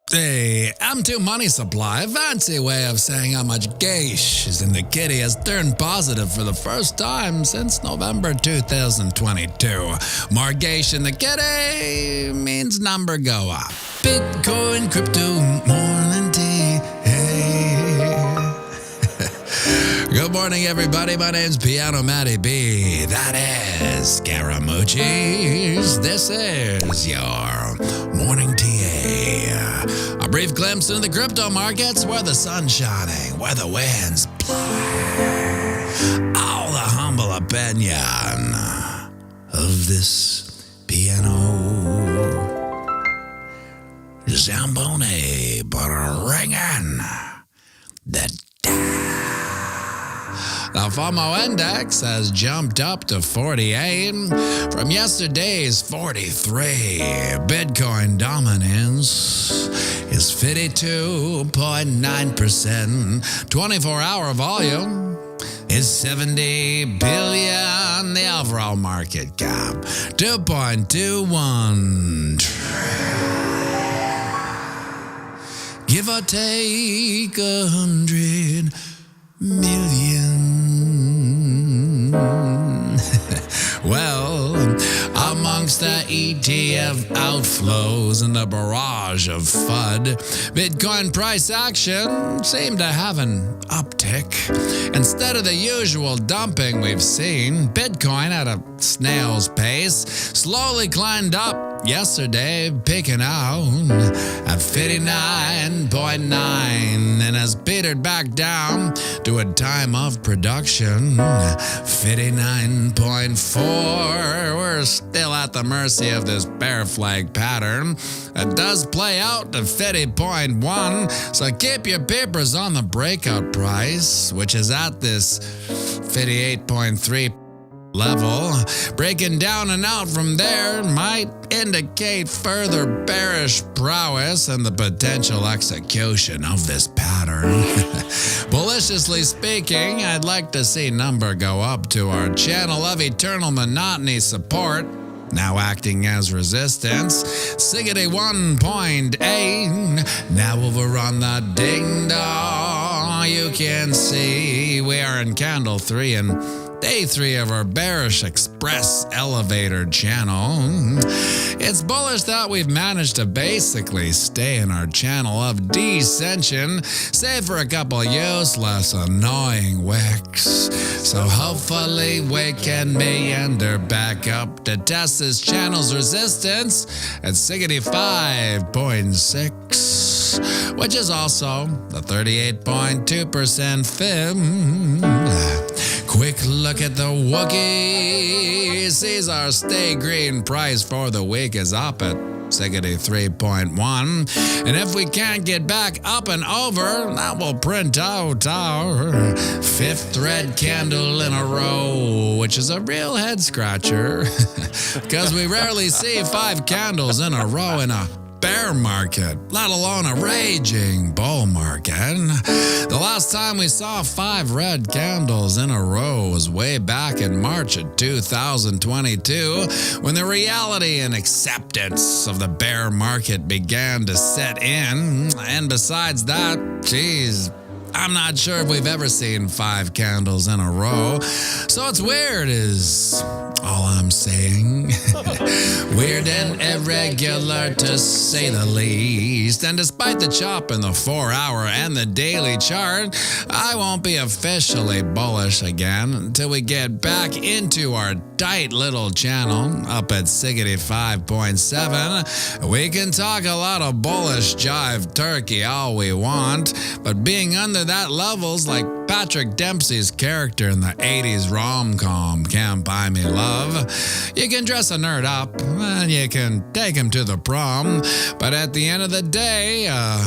The M2 money supply, a fancy way of saying how much geish is in the kitty, has turned positive for the first time since November 2022. More geish in the kitty means number go up. Bitcoin, crypto, morning tea. Hey. Good morning, everybody. My name's pianomattyb. That is Scaramucci's. This is your morning TA. A brief glimpse into the crypto markets where the sun's shining, where the winds play. All the humble opinion of this piano. Zamboni, but ringing the The FOMO index has jumped up to 48 from yesterday's 43. Bitcoin dominance is 52.9%. 24-hour volume is 70 billion. The overall market cap, 2.21 trillion. Give or take 100 million. Well, amongst the ETF outflows and the barrage of FUD, Bitcoin price action seemed to have an uptick. Instead of the usual dumping we've seen, Bitcoin at a snail's pace slowly climbed up yesterday, peaking out at 59.9 and has petered back down to a time of production 59.4. We're still at the mercy of this bear flag pattern. It does play out to 50.1, so keep your papers on the breakout price, which is at this 58.3 level. Breaking down and out from there might indicate further bearish prowess and the potential execution of this pattern. Maliciously speaking, I'd like to see number go up to our channel of eternal monotony support, now acting as resistance, Siggity 1.8. Now over on the ding dong, you can see we are in candle 3 and day 3 of our bearish express elevator channel. It's bullish that we've managed to basically stay in our channel of descension, save for a couple useless, annoying wicks. So hopefully we can meander back up to test this channel's resistance at 65.6, which is also the 38.2% fib. Quick look at the Wookie. Sees our stay green price for the week is up at 63.1. And if we can't get back up and over, that will print out our 5th red candle in a row, which is a real head scratcher because we rarely see 5 candles in a row in a bear market, let alone a raging bull market. The last time we saw 5 red candles in a row was way back in March of 2022, when the reality and acceptance of the bear market began to set in. And besides that, geez, I'm not sure if we've ever seen 5 candles in a row. So it's weird is all I'm saying. Weird and irregular to say the least. And despite the chop in the 4-hour and the daily chart, I won't be officially bullish again until we get back into our tight little channel up at 65.7. We can talk a lot of bullish jive turkey all we want, but being under that level's like Patrick Dempsey's character in the 80s rom-com Can't Buy Me Love. You can dress a nerd up and you can take him to the prom, but at the end of the day, a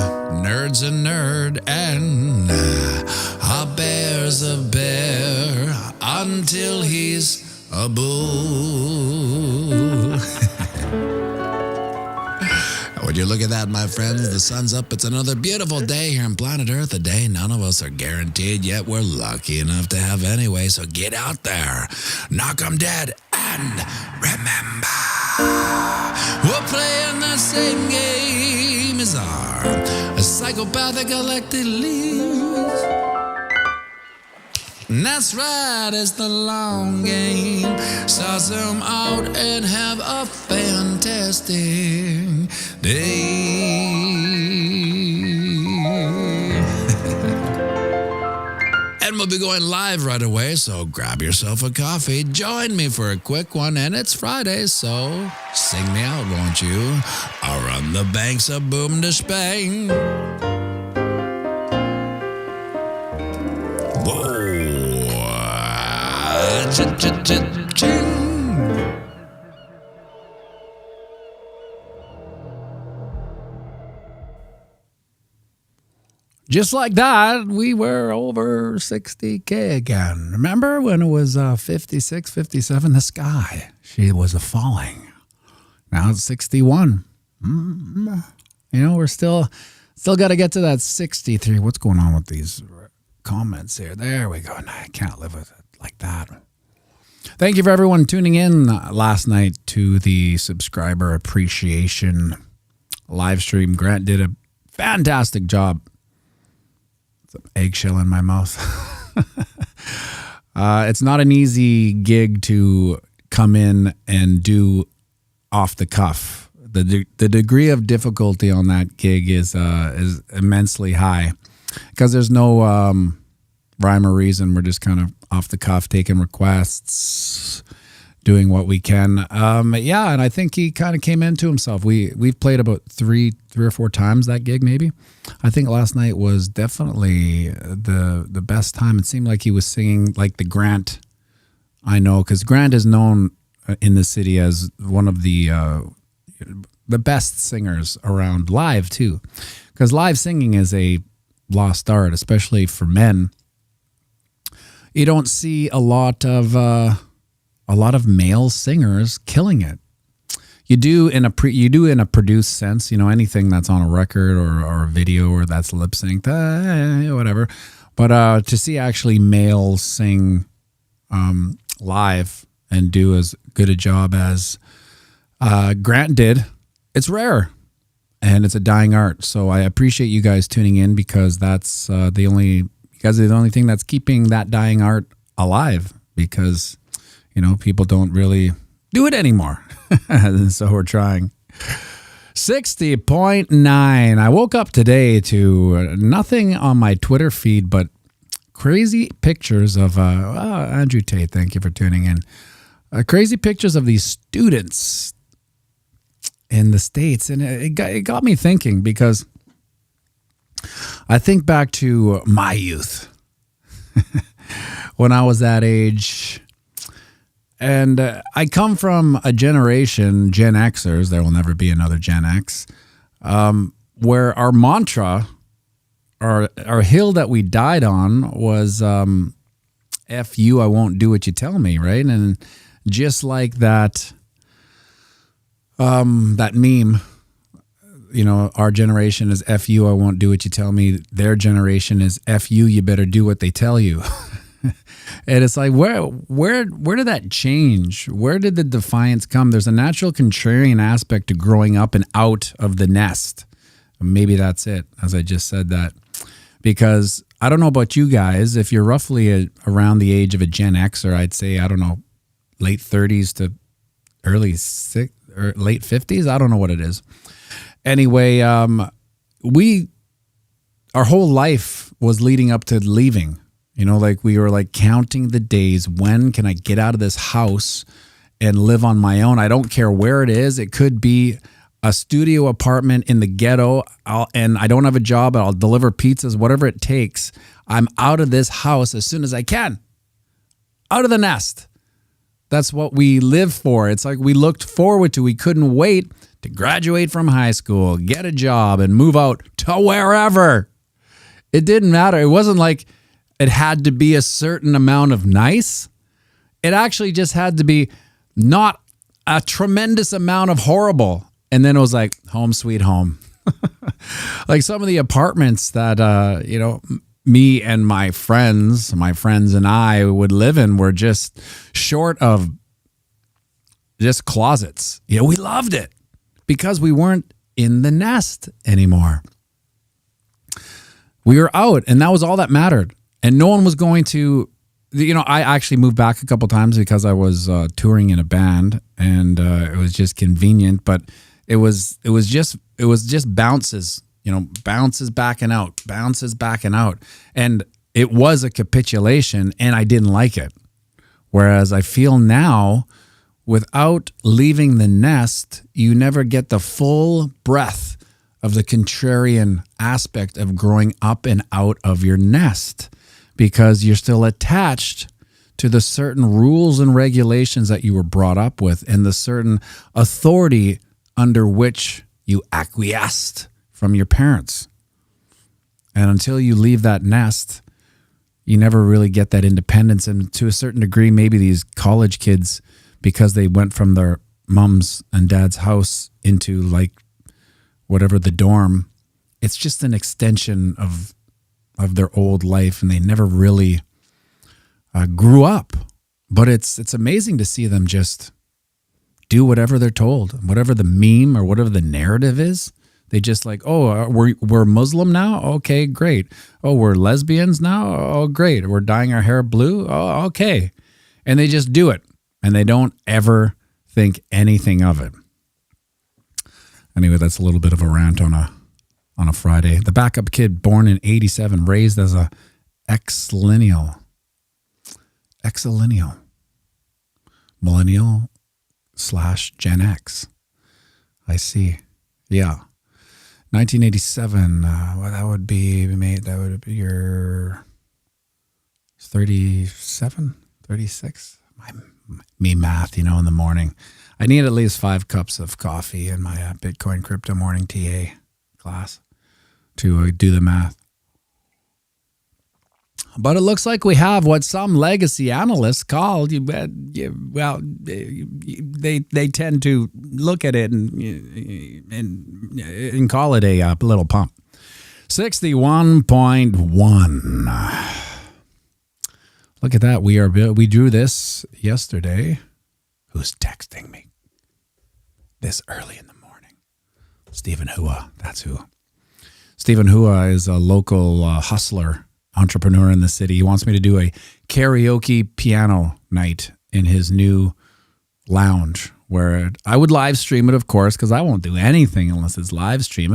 nerd's a nerd and a bear's a bear until he's a bull. Would you look at that, my friends? The sun's up. It's another beautiful day here on planet Earth, a day none of us are guaranteed, yet we're lucky enough to have anyway. So get out there, knock 'em dead, and remember, we're playing the same game as these are psychopathic elected leads. And that's right, it's the long game. Suss them out and have a fantastic day. And we'll be going live right away, so grab yourself a coffee. Join me for a quick one, and it's Friday, so sing me out, won't you? I'll run the banks of boom to Spain. Whoa. Ching. Just like that, we were over 60K again. Remember when it was 56, 57? The sky, she was falling. Now it's 61. You know, we're still got to get to that 63. What's going on with these comments here? There we go. I can't live with it like that. Thank you for everyone tuning in last night to the subscriber appreciation live stream. Grant did a fantastic job. Some eggshell in my mouth. It's not an easy gig to come in and do off the cuff. The degree of difficulty on that gig is immensely high because there's no rhyme or reason. We're just kind of off the cuff, taking requests, doing what we can. Yeah, and I think he kind of came into himself. We've played about three or four times that gig, maybe. I think last night was definitely the best time. It seemed like he was singing like the Grant I know, because Grant is known in the city as one of the best singers around live too, because live singing is a lost art, especially for men. You don't see a lot of male singers killing it. You do in a produced sense, you know, anything that's on a record or a video or that's lip synced, whatever. But to see actually males sing live and do as good a job as Grant did, it's rare and it's a dying art. So I appreciate you guys tuning in, because that's you guys are the only thing that's keeping that dying art alive, because you know, people don't really do it anymore. So we're trying. 60.9. I woke up today to nothing on my Twitter feed but crazy pictures of Andrew Tate. Thank you for tuning in. Crazy pictures of these students in the States. And it got me thinking, because I think back to my youth when I was that age. And I come from a generation, Gen Xers, there will never be another Gen X, where our mantra, our hill that we died on was F you, I won't do what you tell me, right? And just like that meme, you know, our generation is F you, I won't do what you tell me. Their generation is F you, you better do what they tell you. And it's like, where did that change? Where did the defiance come? There's a natural contrarian aspect to growing up and out of the nest. Maybe that's it, as I just said that. Because I don't know about you guys, if you're roughly around the age of a Gen Xer, I'd say, I don't know, late 30s to late 50s. I don't know what it is. Anyway, our whole life was leading up to leaving. You know, like we were like counting the days. When can I get out of this house and live on my own? I don't care where it is. It could be a studio apartment in the ghetto, and I don't have a job. I'll deliver pizzas, whatever it takes. I'm out of this house as soon as I can. Out of the nest. That's what we live for. It's like we looked forward to. We couldn't wait to graduate from high school, get a job, and move out to wherever. It didn't matter. It wasn't like it had to be a certain amount of nice. It actually just had to be not a tremendous amount of horrible. And then it was like home sweet home. Like some of the apartments that, you know, me and my friends and I would live in were just short of just closets. You know, we loved it because we weren't in the nest anymore. We were out, and that was all that mattered. And no one was going to, I actually moved back a couple times because I was touring in a band, and it was just convenient. But it was just bounces, bounces backing out, and it was a capitulation, and I didn't like it. Whereas I feel now, without leaving the nest, you never get the full breadth of the contrarian aspect of growing up and out of your nest, because you're still attached to the certain rules and regulations that you were brought up with and the certain authority under which you acquiesced from your parents. And until you leave that nest, you never really get that independence. And to a certain degree, maybe these college kids, because they went from their mom's and dad's house into like whatever the dorm, it's just an extension of their old life, and they never really grew up. But it's amazing to see them just do whatever they're told, whatever the meme or whatever the narrative is. They just like, oh, we're Muslim now? Okay, great. Oh, we're lesbians now? Oh, great. We're dyeing our hair blue? Oh, okay. And they just do it, and they don't ever think anything of it. Anyway, that's a little bit of a rant on a Friday. The backup kid, born in 87, raised as a exilineal, millennial / Gen X. I see. Yeah. 1987, that would be your 37, 36. Me math, in the morning. I need at least 5 cups of coffee in my Bitcoin crypto morning TA class to do the math. But it looks like we have what some legacy analysts call, they tend to look at it and call it a little pump. 61.1. Look at that. We drew this yesterday. Who's texting me this early in the morning? Stephen Hua. That's who. Stephen Hua is a local hustler, entrepreneur in the city. He wants me to do a karaoke piano night in his new lounge, where I would live stream it, of course, because I won't do anything unless it's live stream.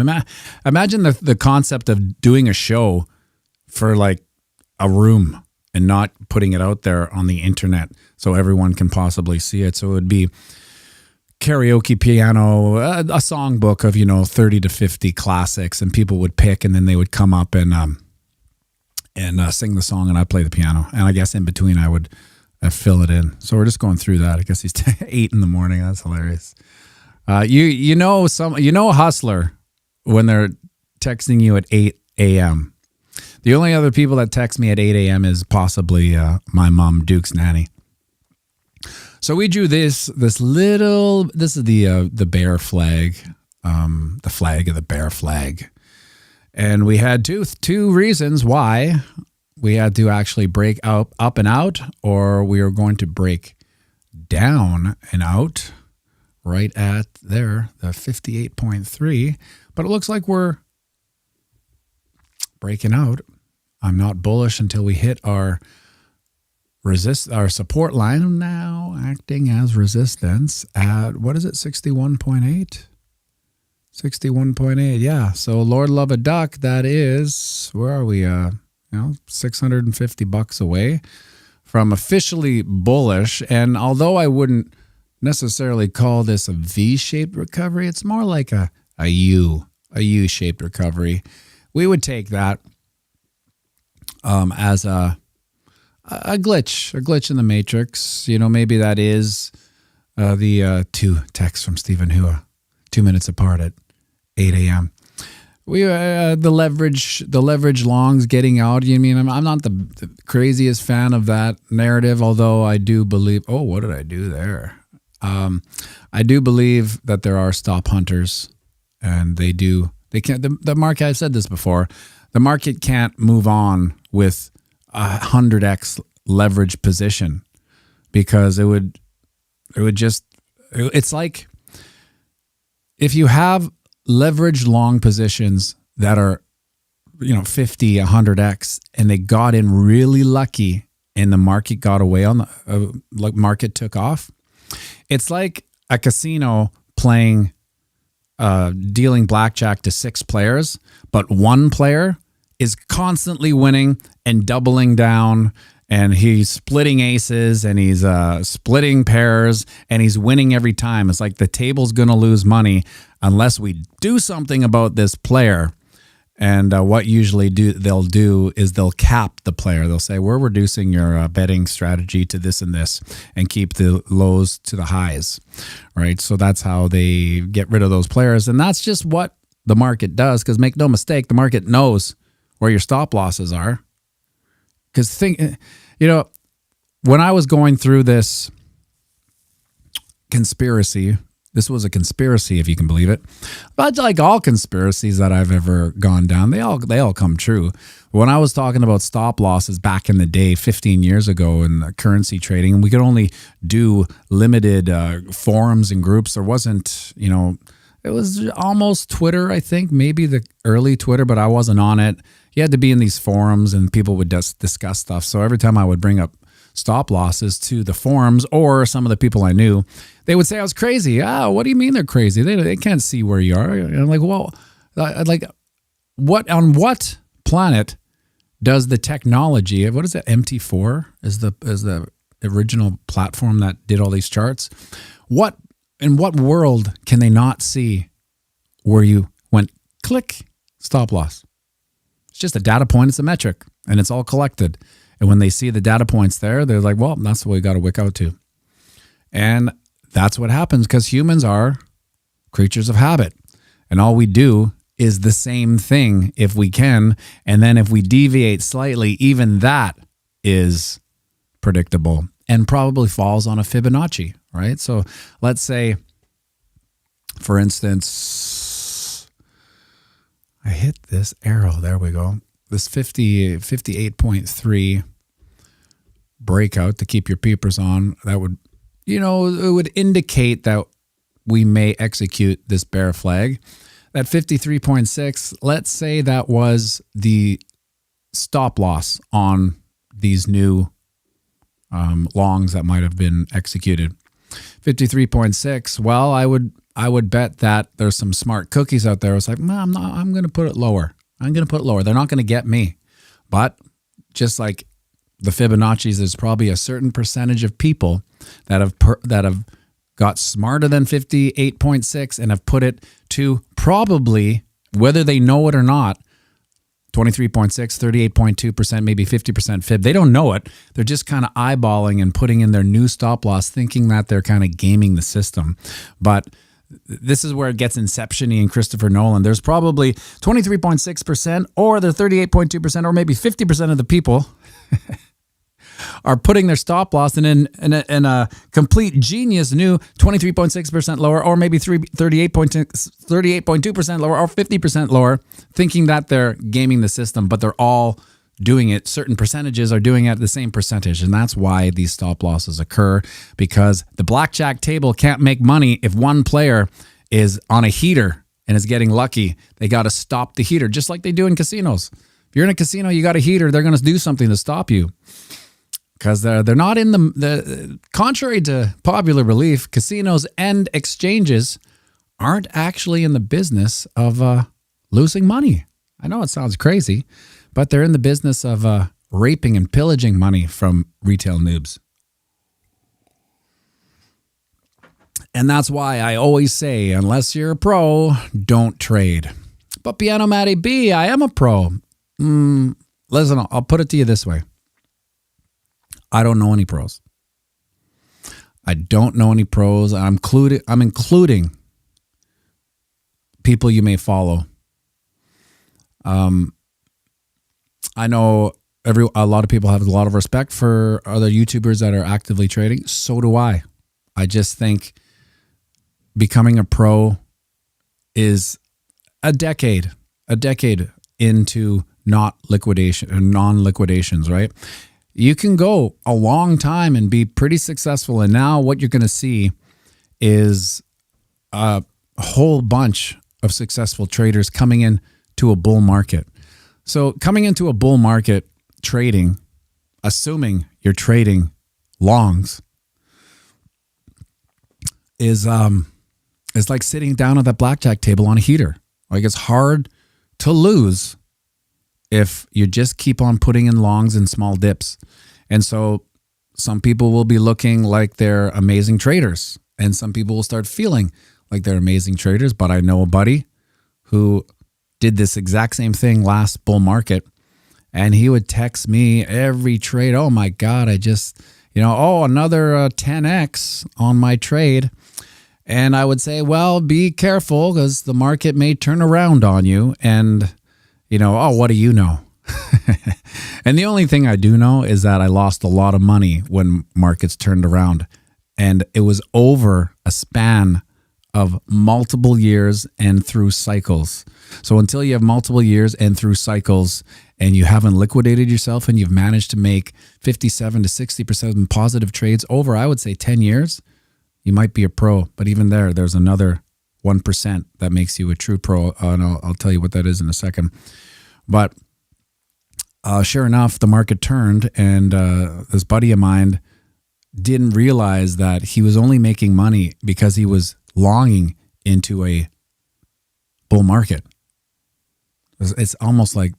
Imagine the concept of doing a show for like a room and not putting it out there on the internet so everyone can possibly see it. So it would be karaoke piano, a songbook of 30 to 50 classics, and people would pick, and then they would come up and sing the song, and I'd play the piano. And I guess in between I would fill it in. So we're just going through that. I guess he's 8 in the morning. That's hilarious. You know a hustler when they're texting you at 8 a.m. The only other people that text me at 8 a.m. is possibly my mom, Duke's nanny. So we drew this is the bear flag, the flag of the bear flag. And we had two reasons why we had to actually break up and out, or we were going to break down and out right at there, the 58.3. But it looks like we're breaking out. I'm not bullish until we hit our support line, now acting as resistance at, what is it, 61.8? 61.8, yeah. So Lord love a duck, that is, where are we? $650 away from officially bullish. And although I wouldn't necessarily call this a V-shaped recovery, it's more like a U-shaped recovery. We would take that as a glitch in the matrix. Maybe that is the 2 texts from Stephen Hua, 2 minutes apart at 8 a.m. We the leverage longs getting out. I'm not the craziest fan of that narrative, although I do believe. Oh, what did I do there? I do believe that there are stop hunters, and they can't. The market. I've said this before. The market can't move on with 100x leverage position, because it would just. It's like if you have leveraged long positions that are, 50, 100x, and they got in really lucky and the market got away on the market took off. It's like a casino playing, dealing blackjack to 6 players, but one player is constantly winning and doubling down, and he's splitting aces and he's splitting pairs and he's winning every time. It's like the table's going to lose money unless we do something about this player. And what usually they'll do is they'll cap the player. They'll say, we're reducing your betting strategy to this and this and keep the lows to the highs, right? So that's how they get rid of those players. And that's just what the market does, because make no mistake, the market knows where your stop losses are. Because when I was going through this conspiracy, this was a conspiracy, if you can believe it. But like all conspiracies that I've ever gone down, they all come true. When I was talking about stop losses back in the day, 15 years ago in currency trading, and we could only do limited forums and groups. There wasn't, it was almost Twitter, I think, maybe the early Twitter, but I wasn't on it. You had to be in these forums and people would just discuss stuff. So every time I would bring up stop losses to the forums or some of the people I knew, they would say I was crazy. What do you mean they're crazy? They can't see where you are. And I'm like, well, on what planet does the technology, what is it, MT4 is the original platform that did all these charts? In what world can they not see where you went click, stop loss? It's just a data point, it's a metric, and it's all collected. And when they see the data points there, they're like, well, that's what we got to wick out to. And that's what happens because humans are creatures of habit. And all we do is the same thing if we can. And then if we deviate slightly, even that is predictable and probably falls on a Fibonacci, right? So let's say, for instance, I hit this arrow. There we go. This 58.3 breakout to keep your peepers on, that would, it would indicate that we may execute this bear flag. That 53.6, let's say that was the stop loss on these new longs that might have been executed. 53.6, well, I would bet that there's some smart cookies out there. It's like, no, I'm going to put it lower. They're not going to get me. But just like the Fibonacci's, there's probably a certain percentage of people that have got smarter than 58.6 and have put it to probably, whether they know it or not, 23.6, 38.2%, maybe 50% fib. They don't know it. They're just kind of eyeballing and putting in their new stop loss, thinking that they're kind of gaming the system. But this is where it gets Inception-y and Christopher Nolan. There's probably 23.6% or the 38.2% or maybe 50% of the people are putting their stop loss in a complete genius new 23.6% lower or maybe 38.2% lower or 50% lower, thinking that they're gaming the system, but they're all doing it. Certain percentages are doing it at the same percentage. And that's why these stop losses occur, because the blackjack table can't make money if one player is on a heater and is getting lucky. They got to stop the heater, just like they do in casinos. If you're in a casino, you got a heater, they're going to do something to stop you. Because they're not in the contrary to popular belief, casinos and exchanges aren't actually in the business of losing money. I know it sounds crazy, but they're in the business of raping and pillaging money from retail noobs. And that's why I always say, unless you're a pro, don't trade. But pianomattyb, I am a pro. Listen, I'll put it to you this way. I don't know any pros. I'm including people you may follow. I know a lot of people have a lot of respect for other YouTubers that are actively trading. So do I. I just think becoming a pro is a decade into non-liquidations, right? You can go a long time and be pretty successful. And now what you're going to see is a whole bunch of successful traders coming into a bull market. So coming into a bull market trading, assuming you're trading longs, is like sitting down at that blackjack table on a heater. Like, it's hard to lose if you just keep on putting in longs and small dips. And so some people will be looking like they're amazing traders, and some people will start feeling like they're amazing traders. But I know a buddy who did this exact same thing last bull market, and he would text me every trade. Oh my God, I just, another 10x on my trade. And I would say, well, be careful because the market may turn around on you. And, what do you know? And the only thing I do know is that I lost a lot of money when markets turned around. And it was over a span of multiple years and through cycles. So until you have multiple years and through cycles and you haven't liquidated yourself and you've managed to make 57 to 60% positive trades over, I would say 10 years, you might be a pro. But even there's another 1% that makes you a true pro. And I'll tell you what that is in a second. But sure enough, the market turned, and this buddy of mine didn't realize that he was only making money because he was longing into a bull market. It's almost like,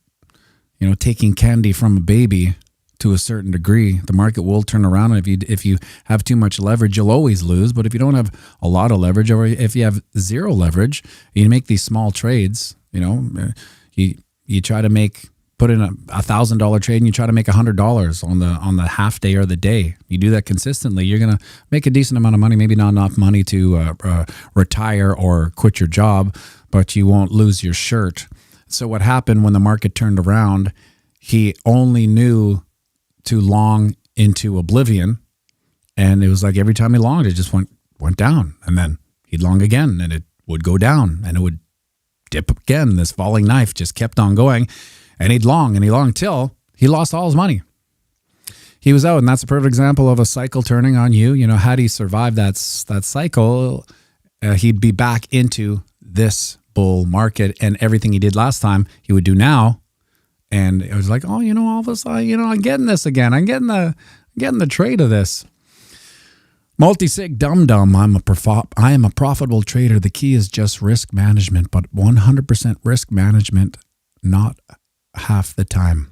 taking candy from a baby to a certain degree. The market will turn around, and if you have too much leverage, you'll always lose. But if you don't have a lot of leverage, or if you have zero leverage, you make these small trades. You try to put in a $1,000 trade, and you try to make $100 on the half day or the day. You do that consistently, you're gonna make a decent amount of money. Maybe not enough money to retire or quit your job, but you won't lose your shirt. So what happened when the market turned around? He only knew to long into oblivion, and it was like every time he longed, it just went down, and then he'd long again, and it would go down, and it would dip again. This falling knife just kept on going. And he'd long till he lost all his money. He was out, and that's a perfect example of a cycle turning on you. Had he survived that cycle, he'd be back into this bull market, and everything he did last time, he would do now. And it was like, all of a sudden, I'm getting this again. I'm getting the trade of this. Multi-sig dum-dum. I am a profitable trader. The key is just risk management, but 100% risk management, not half the time.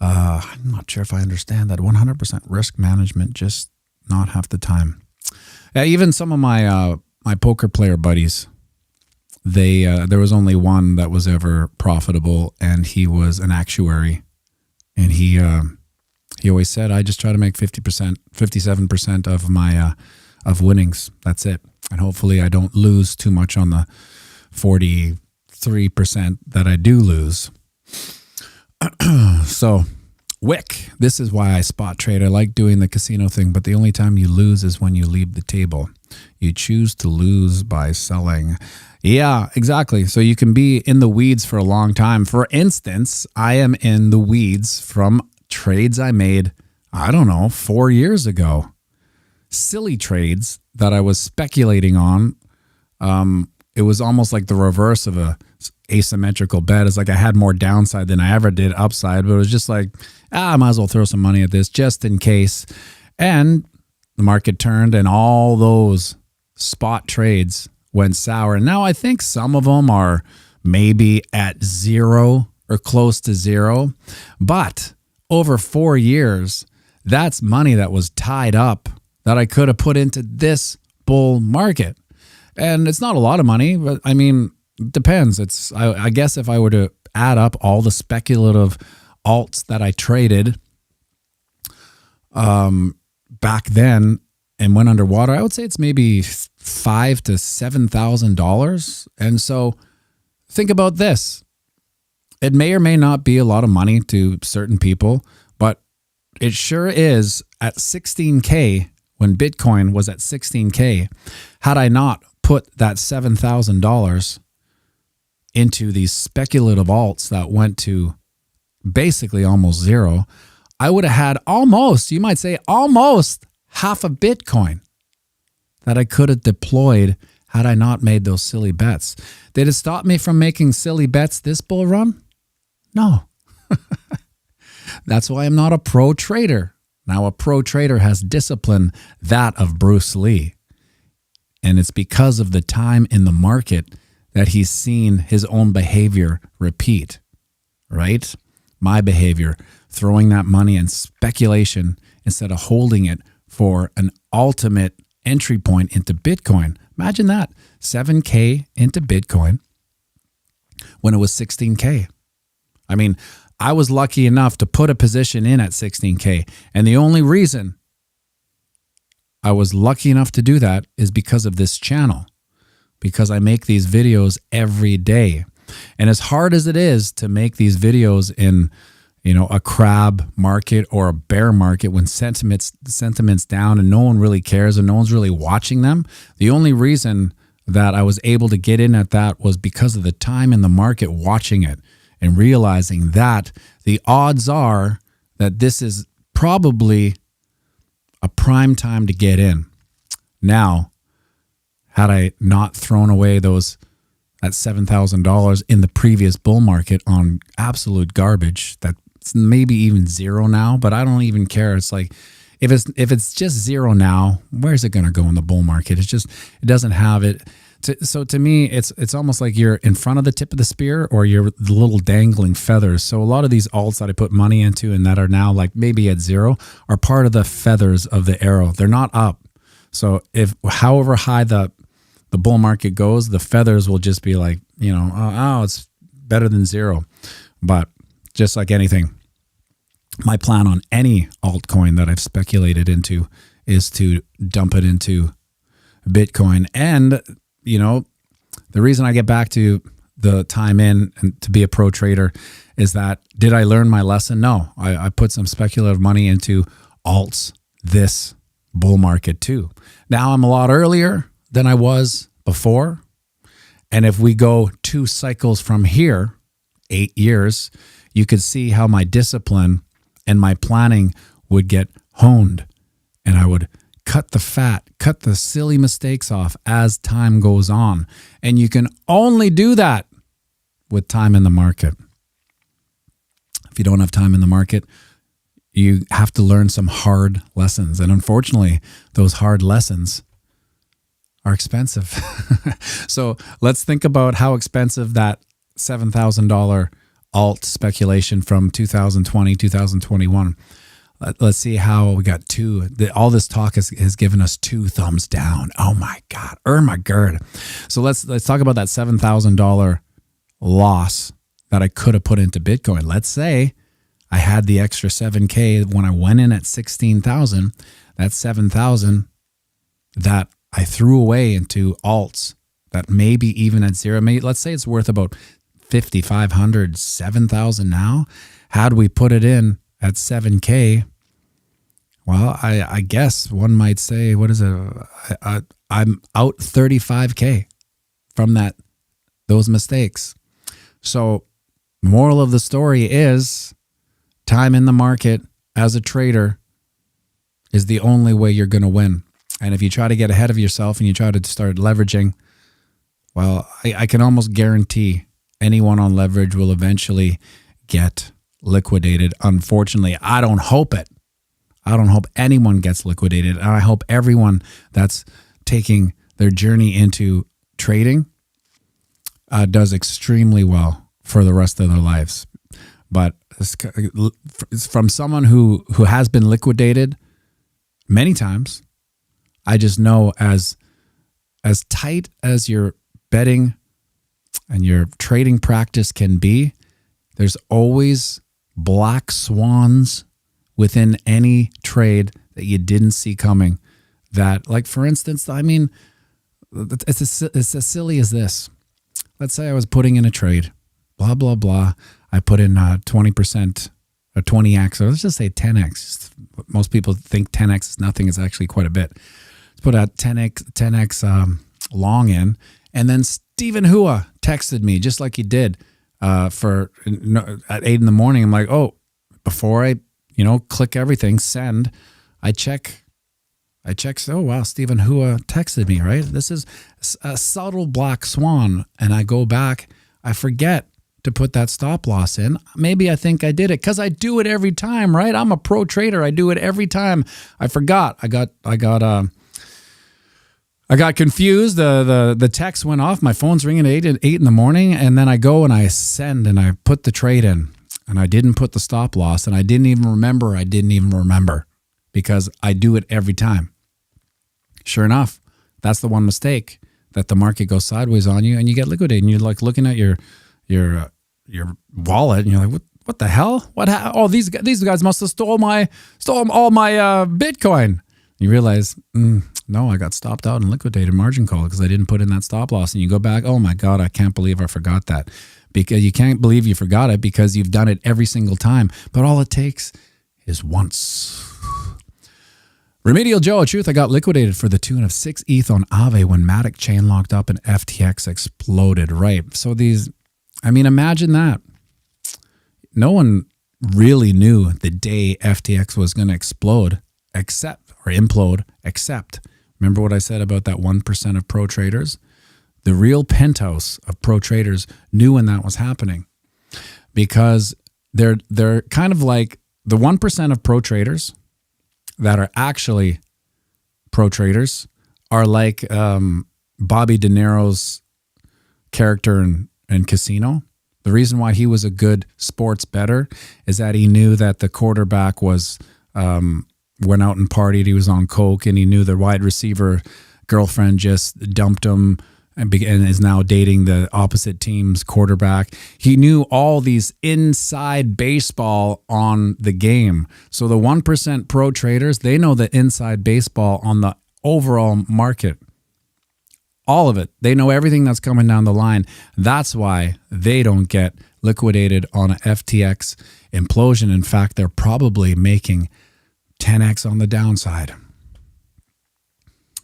I'm not sure if I understand that. 100% risk management, just not half the time. Even some of my poker player buddies, there was only one that was ever profitable, and he was an actuary, and he always said, I just try to make 50%, 57% of my of winnings. That's it, and hopefully I don't lose too much on the 43% that I do lose. So, wick. This is why I spot trade. I like doing the casino thing, but the only time you lose is when you leave the table. You choose to lose by selling. Yeah, exactly. So you can be in the weeds for a long time. For instance, I am in the weeds from trades I made, 4 years ago. Silly trades that I was speculating on. It was almost like the reverse of a asymmetrical bet. It's like I had more downside than I ever did upside, but it was just like, I might as well throw some money at this just in case. And the market turned, and all those spot trades went sour. And now I think some of them are maybe at zero or close to zero. But over 4 years, that's money that was tied up that I could have put into this bull market. And it's not a lot of money, but it depends. I guess if I were to add up all the speculative alts that I traded back then and went underwater, I would say it's maybe $5,000 to $7,000. And so think about this. It may or may not be a lot of money to certain people, but it sure is at 16K when Bitcoin was at 16K. Had I not put that $7,000 into these speculative alts that went to basically almost zero, I would have had almost half a Bitcoin that I could have deployed had I not made those silly bets. Did it stop me from making silly bets this bull run? No. That's why I'm not a pro trader. Now, a pro trader has discipline, that of Bruce Lee. And it's because of the time in the market that he's seen his own behavior repeat, right? My behavior, throwing that money in speculation instead of holding it for an ultimate entry point into Bitcoin. Imagine that, 7K into Bitcoin when it was 16K. I mean, I was lucky enough to put a position in at 16K. And the only reason I was lucky enough to do that is because of this channel, because I make these videos every day. And as hard as it is to make these videos in, a crab market or a bear market when sentiment's down and no one really cares and no one's really watching them, the only reason that I was able to get in at that was because of the time in the market watching it and realizing that the odds are that this is probably a prime time to get in. Now, had I not thrown away that $7,000 in the previous bull market on absolute garbage, that's maybe even zero now, but I don't even care. It's like, if it's just zero now, where's it going to go in the bull market? It doesn't have it. So to me, it's almost like you're in front of the tip of the spear or you're the little dangling feathers. So a lot of these alts that I put money into and that are now like maybe at zero are part of the feathers of the arrow. They're not up. So if however high the bull market goes, the feathers will just be like, it's better than zero. But just like anything, my plan on any altcoin that I've speculated into is to dump it into Bitcoin. And the reason I get back to the time in and to be a pro trader is that, did I learn my lesson? No, I put some speculative money into alts this bull market too. Now I'm a lot earlier than I was before. And if we go 2 cycles from here, 8 years, you could see how my discipline and my planning would get honed, and I would cut the silly mistakes off as time goes on. And you can only do that with time in the market. If you don't have time in the market, you have to learn some hard lessons. And unfortunately, those hard lessons are expensive. So let's think about how expensive that $7,000 alt speculation from 2020, 2021. Let's see how we got all this talk has given us 2 thumbs down. Oh my God. My God. So let's talk about that $7,000 loss that I could have put into Bitcoin. Let's say I had the extra 7K when I went in at 16,000. That's 7,000 that I threw away into alts that maybe even at zero, let's say it's worth about 5,500, 7,000 now. Had we put it in at 7K, well, I guess one might say, what is it? I'm out 35K from those mistakes. So moral of the story is, time in the market as a trader is the only way you're going to win. And if you try to get ahead of yourself and you try to start leveraging, well, I can almost guarantee anyone on leverage will eventually get liquidated. Unfortunately, I don't hope it. I don't hope anyone gets liquidated. And I hope everyone that's taking their journey into trading does extremely well for the rest of their lives. But from someone who has been liquidated many times, I just know as tight as your betting and your trading practice can be, there's always black swans within any trade that you didn't see coming. That, like, for instance, I mean, it's as silly as this. Let's say I was putting in a trade, blah, blah, blah. I put in 20% or 20x, or let's just say 10x. Most people think 10x is nothing. It's actually quite a bit. Let's put a 10x long in. And then Stephen Hua texted me just like he did at 8 in the morning. I'm like, oh, before I click everything, send, I check I checked, oh, wow, Stephen Hua texted me, right? This is a subtle black swan. And I go back, I forget to put that stop loss in. Maybe I think I did it because I do it every time, right? I'm a pro trader. I do it every time. I forgot. I got confused. The text went off. My phone's ringing at 8 in the morning. And then I go and I send and I put the trade in. And I didn't put the stop loss. And I didn't even remember because I do it every time. Sure enough, that's the one mistake, that the market goes sideways on you and you get liquidated. And you're like looking at your wallet and you're like, what the hell? Oh, these guys must have stole all my Bitcoin. You realize, no, I got stopped out and liquidated margin call because I didn't put in that stop loss. And you go back, oh my God, I can't believe I forgot that. Because you can't believe you forgot it because you've done it every single time. But all it takes is once. Remedial Joe, truth, I got liquidated for the tune of 6 ETH on Aave when Matic chain locked up and FTX exploded. Right. So imagine that. No one really knew the day FTX was going to implode, except, remember what I said about that 1% of pro traders? The real penthouse of pro traders knew when that was happening because they're kind of like the 1% of pro traders that are actually pro traders are like Bobby De Niro's character in Casino. The reason why he was a good sports bettor is that he knew that the quarterback went out and partied. He was on coke, and he knew the wide receiver girlfriend just dumped him and is now dating the opposite team's quarterback. He knew all these inside baseball on the game. So the 1% pro traders, they know the inside baseball on the overall market. All of it. They know everything that's coming down the line. That's why they don't get liquidated on an FTX implosion. In fact, they're probably making 10x on the downside.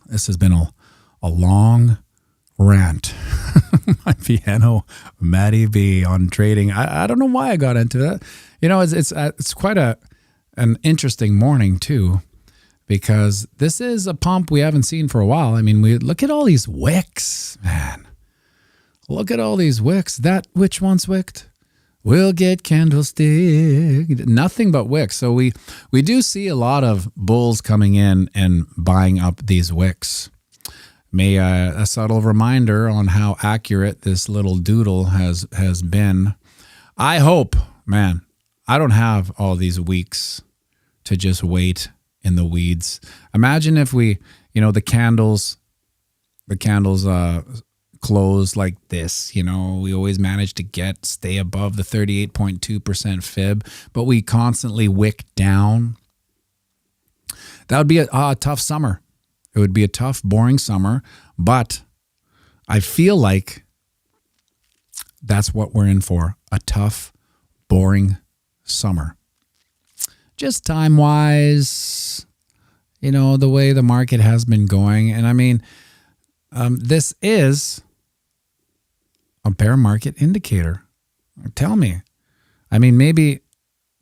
This has been a long rant. My pianomattyb on trading. I don't know why I got into that. It's quite an interesting morning too, because this is a pump we haven't seen for a while. I mean, we look at all these wicks, man. Look at all these wicks. That which one's wicked? We'll get candlestick. Nothing but wicks. So we do see a lot of bulls coming in and buying up these wicks. May a subtle reminder on how accurate this little doodle has been. I hope, man, I don't have all these weeks to just wait in the weeds. Imagine if we, the candles close like this. We always manage to stay above the 38.2% fib, but we constantly wick down. That would be a tough summer. It would be a tough, boring summer, but I feel like that's what we're in for, a tough, boring summer. Just time-wise, the way the market has been going. And I mean, this is a bear market indicator. Tell me. I mean, maybe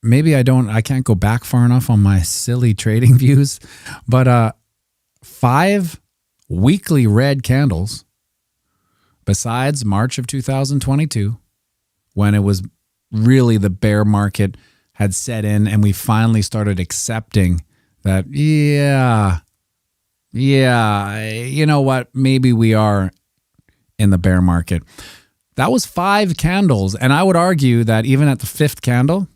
I can't go back far enough on my silly trading views, but 5 weekly red candles besides March of 2022, when it was really the bear market had set in and we finally started accepting that, you know what, maybe we are in the bear market. That was 5 candles. And I would argue that even at the 5th candle,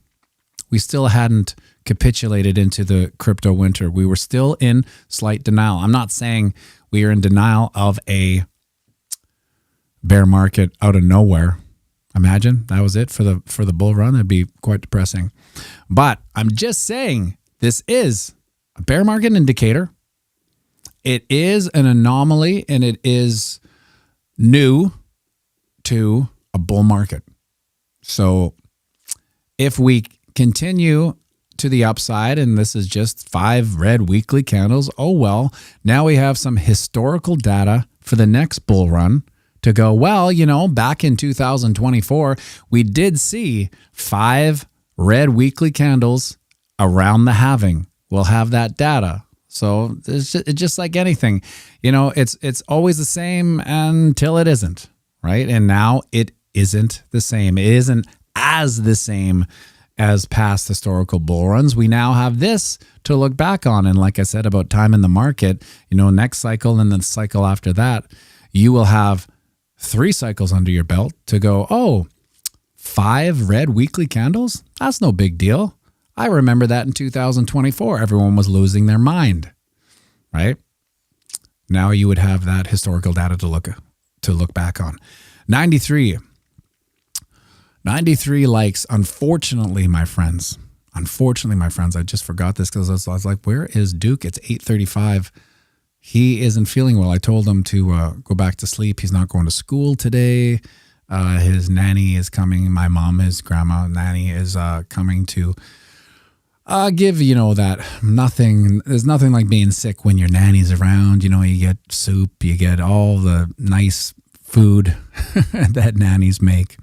we still hadn't capitulated into the crypto winter. We were still in slight denial. I'm not saying we are in denial of a bear market out of nowhere. Imagine that was it for the bull run. That'd be quite depressing. But I'm just saying this is a bear market indicator. It is an anomaly and it is new to a bull market. So if we continue to the upside, and this is just 5 red weekly candles, oh well, now we have some historical data for the next bull run to go, well, back in 2024, we did see 5 red weekly candles around the halving. We'll have that data. So it's just like anything, it's always the same until it isn't, right? And now it isn't the same. It isn't as the same as past historical bull runs. We now have this to look back on. And like I said about time in the market, next cycle and the cycle after that, you will have 3 cycles under your belt to go, 5 red weekly candles? That's no big deal. I remember that in 2024, everyone was losing their mind, right? Now you would have that historical data to look back on. 93 likes. Unfortunately, my friends, I just forgot this because I was like, where is Duke? It's 8:35. He isn't feeling well. I told him to go back to sleep. He's not going to school today. His nanny is coming. My mom, his grandma nanny is coming to give, that there's nothing like being sick when your nanny's around. You get soup, you get all the nice food that nannies make.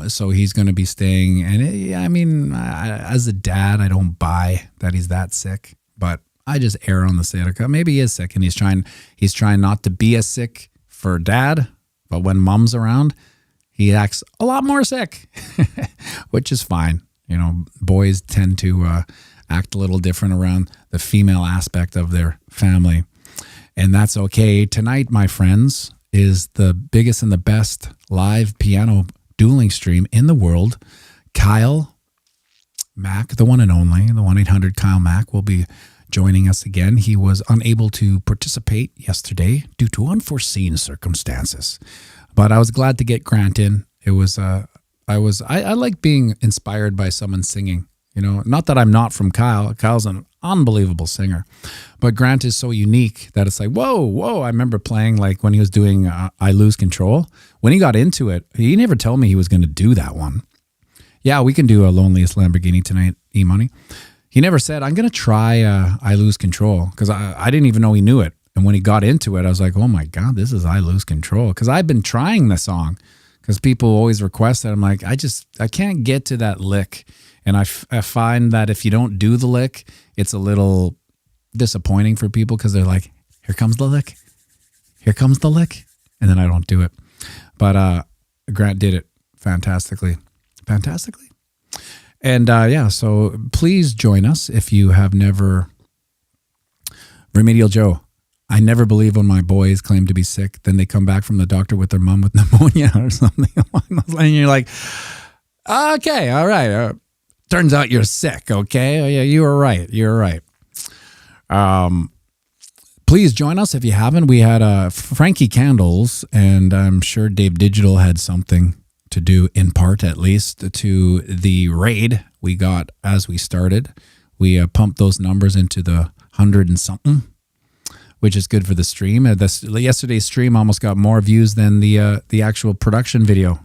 So he's going to be staying. And as a dad, I don't buy that he's that sick, but I just err on the side of maybe he is sick and he's trying not to be as sick for dad. But when mom's around, he acts a lot more sick, which is fine. Boys tend to act a little different around the female aspect of their family. And that's okay. Tonight, my friends, is the biggest and the best live piano dueling stream in the world. Kyle Mack, the one and only, the 1-800-KYLE Mack, will be joining us again. He was unable to participate yesterday due to unforeseen circumstances, but I was glad to get Grant in. It was I like being inspired by someone singing. Not that I'm not from Kyle. Kyle's an unbelievable singer, but Grant is so unique that it's like, whoa. I remember playing like when he was doing I Lose Control. When he got into it, he never told me he was going to do that one. Yeah, we can do a Loneliest Lamborghini tonight, E-Money. He never said, I'm going to try I Lose Control, because I didn't even know he knew it. And when he got into it, I was like, oh my God, this is I Lose Control. Because I've been trying the song because people always request it. I'm like, I can't get to that lick. And I find that if you don't do the lick, it's a little disappointing for people because they're like, here comes the lick. Here comes the lick. And then I don't do it. But Grant did it fantastically. And so please join us if you have never. Remedial Joe, I never believe when my boys claim to be sick, then they come back from the doctor with their mom with pneumonia or something along those lines. And you're like, okay, all right. Turns out you're sick, okay? Oh, yeah, you were right. Please join us if you haven't. We had Frankie Candles, and I'm sure Dave Digital had something to do, in part at least, to the raid we got as we started. We pumped those numbers into the 100 and something, which is good for the stream. Yesterday's stream almost got more views than the actual production video.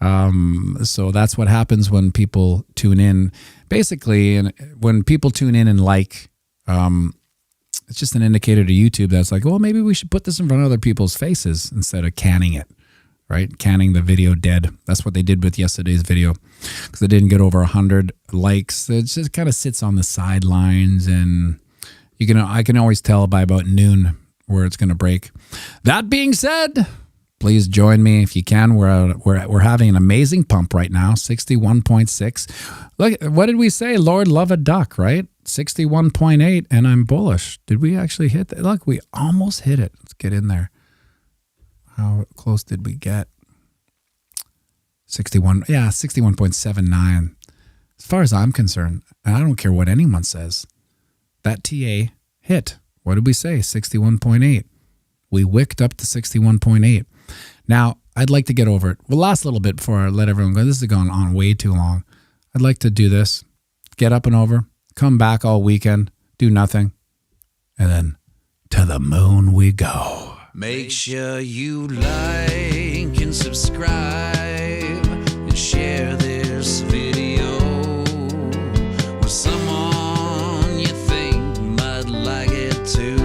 So that's what happens when people tune in. Basically, and when people tune in and it's just an indicator to YouTube that's like, well, maybe we should put this in front of other people's faces instead of canning it. Right? Canning the video dead. That's what they did with yesterday's video because it didn't get over 100 likes. It just kind of sits on the sidelines, and I can always tell by about noon where it's going to break. That being said, please join me if you can. We're having an amazing pump right now, 61.6. Look, what did we say? Lord love a duck, right? 61.8, and I'm bullish. Did we actually hit that? Look, we almost hit it. Let's get in there. How close did we get? 61.79. As far as I'm concerned, and I don't care what anyone says, that TA hit. What did we say? 61.8. We wicked up to 61.8. Now, I'd like to get over it. We'll last a little bit before I let everyone go. This has gone on way too long. I'd like to do this, get up and over, come back all weekend, do nothing, and then to the moon we go. Make sure you like and subscribe and share this video with someone you think might like it too.